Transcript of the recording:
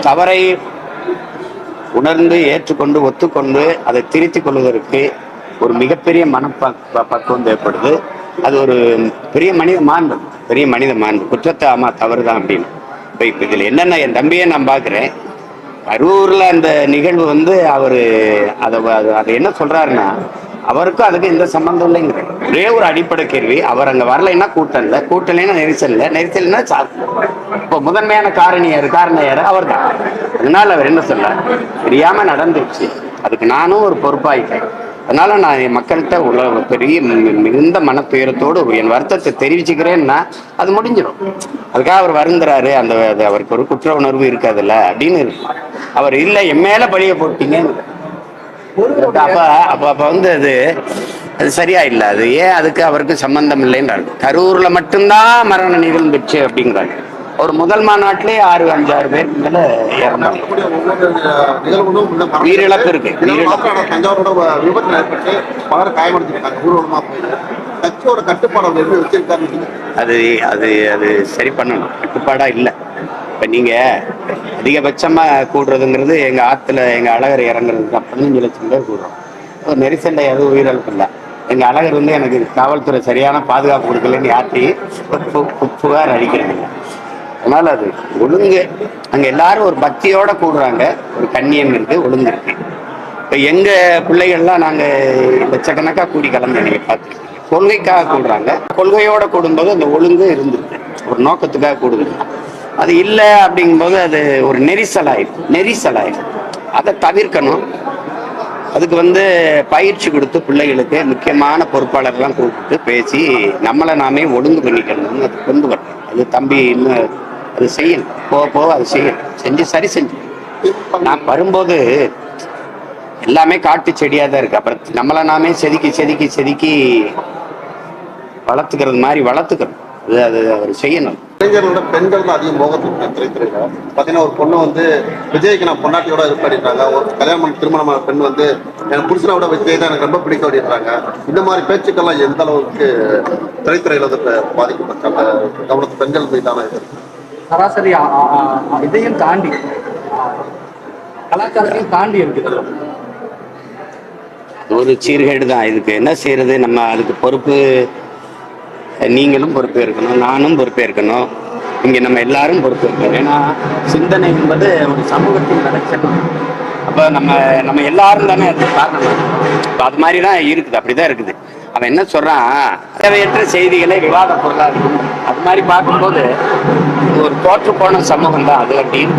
தவறை உணர்ந்து ஏற்றுக்கொண்டு ஒத்துக்கொண்டு அதை திருத்திக் கொள்வதற்கு ஒரு மிகப்பெரிய பக்குவம் தேவைப்படுது. அது ஒரு பெரிய மனித மாண்பு. குற்றத்தை ஆமா தவறுதான் அப்படின்னு. இப்ப இதுல என்னன்னா, என் தம்பியை நான் பாக்குறேன். கரூர்ல அந்த நிகழ்வு அவரு அதை என்ன சொல்றாருன்னா, அவருக்கும் அதுக்கு எந்த சம்பந்தம் இல்லைங்கிற ஒரே ஒரு அடிப்படை கேள்வி. அவர் அங்க வரலைன்னா கூட்டம் இல்லை, கூட்டலைன்னா நெரிசல் இல்லை, நெரிசல்னா இப்போ முதன்மையான காரணம் யாரு? அவர் தான். அதனால அவர் என்ன சொல்ல, தெரியாம நடந்துருச்சு, அதுக்கு நானும் ஒரு பொறுப்பாயிட்டேன். அதனால நான் என் மக்கள்கிட்ட உள்ள பெரிய மிகுந்த மனத்துயரத்தோடு என் வருத்தத்தை தெரிவிச்சுக்கிறேன்னா அது முடிஞ்சிடும். அதுக்காக அவர் வருந்துறாரு, அவருக்கு ஒரு குற்ற உணர்வு இருக்காதுல்ல அப்படின்னு இருக்கு. அவர் இல்லை, என் மேல பழிய போட்டீங்கன்னு. அப்ப அது சரியா இல்லை. அது ஏன் அதுக்கு அவருக்கு சம்பந்தம் இல்லைன்றாரு. கரூர்ல மட்டும்தான் மரண நிகழ்ந்துச்சு அப்படிங்கிறாங்க. ஒரு முதல் மாநாட்டிலே 6-5 பேருக்கு மேல இறந்தாங்க. உயிரிழப்பு இருக்கு. அது அது அது சரி பண்ணணும். கட்டுப்பாடா இல்லை. இப்ப நீங்க அதிகபட்சமா கூடுறதுங்கிறது எங்க ஆத்துல எங்க அழகர் இறங்குறதுக்கு 15 லட்சம் பேர் கூடுறோம். ஒரு நெரிசல்ல எதுவும் உயிரிழப்பு இல்லை. எங்க அழகர் எனக்கு காவல்துறை சரியான பாதுகாப்பு கொடுக்கலன்னு யார்ட்டையும் புகார் அளிக்கிறாங்க. அதனால அது ஒழுங்கு. அங்க எல்லாரும் ஒரு பக்தியோட கூடுறாங்க, ஒரு கண்ணியம் இருக்கு, ஒழுங்கு இருக்கு. இப்ப எங்க பிள்ளைகள்லாம் நாங்க லட்சக்கணக்கா கூடி கலந்து நீங்க பார்த்துருக்கீங்க. கொள்கைக்காக கூடுறாங்க. கொள்கையோட கூடும்போது அந்த ஒழுங்கு இருந்துருக்கு, ஒரு நோக்கத்துக்காக கூடுது. அது இல்லை அப்படிங்கும்போது அது ஒரு நெரிசலாயிடும். அதை தவிர்க்கணும். அதுக்கு பயிற்சி கொடுத்து பிள்ளைகளுக்கு முக்கியமான பொறுப்பாளர்லாம் கூப்பிட்டு பேசி நம்மளை நாமே ஒழுங்கு பண்ணிக்கணும்னு அது கொண்டு வரணும். அது தம்பி இன்னும் அது செய்யணும். போக அது செய்யணும். சரி செஞ்சு நான் வரும்போது எல்லாமே காட்டு செடியா தான் இருக்கு. அப்புறம் நம்மளை நாமே செதுக்கி வளர்த்துக்கிறது மாதிரி வளர்த்துக்கணும். அது அவர் செய்யணும். இளைஞர்களோட பெண்கள் தான் அதிகம் மோகத்துக்கு திரைத்துறையில பாத்தீங்கன்னா, ஒரு பொண்ணு விஜய்க்கு நான் பொண்டாட்டியோட இருப்ப அப்படின்றாங்க. ஒரு கல்யாணம் திருமணமான பெண் என் புருஷனை விட விஜய் தான் எனக்கு ரொம்ப பிடிக்கும் அப்படின்றாங்க. இந்த மாதிரி பேச்சுக்கள்லாம் எந்த அளவுக்கு திரைத்துறையில பாதிக்கப்பட்ட அந்த கவனத்து பெண்கள் மீதான சராசரி இதையும் தாண்டி கலாச்சாரத்தையும் தாண்டி இருக்குது. ஒரு சீர்கேடு தான். இதுக்கு என்ன செய்யறது? நம்ம அதுக்கு பொறுப்பு நீங்களும் பொறுப்பேற்கணும், நானும் பொறுப்பேற்கணும், இங்க நம்ம எல்லாரும் பொறுப்பேற்கணும். ஏன்னா சிந்தனை என்பது ஒரு சமூகத்தின் விளைச்சல். அப்ப நம்ம எல்லாரும் தானே அது காரணம். அது மாதிரிதான் இருக்குது, அப்படிதான் இருக்குது. அவன் என்ன சொல்றான், தேவையற்ற செய்திகளை விவாத பொருளா இருக்கும். அது மாதிரி பார்க்கும்போது ஒரு தோற்று போன சமூகம் தான் அது அப்படி இருக்கு.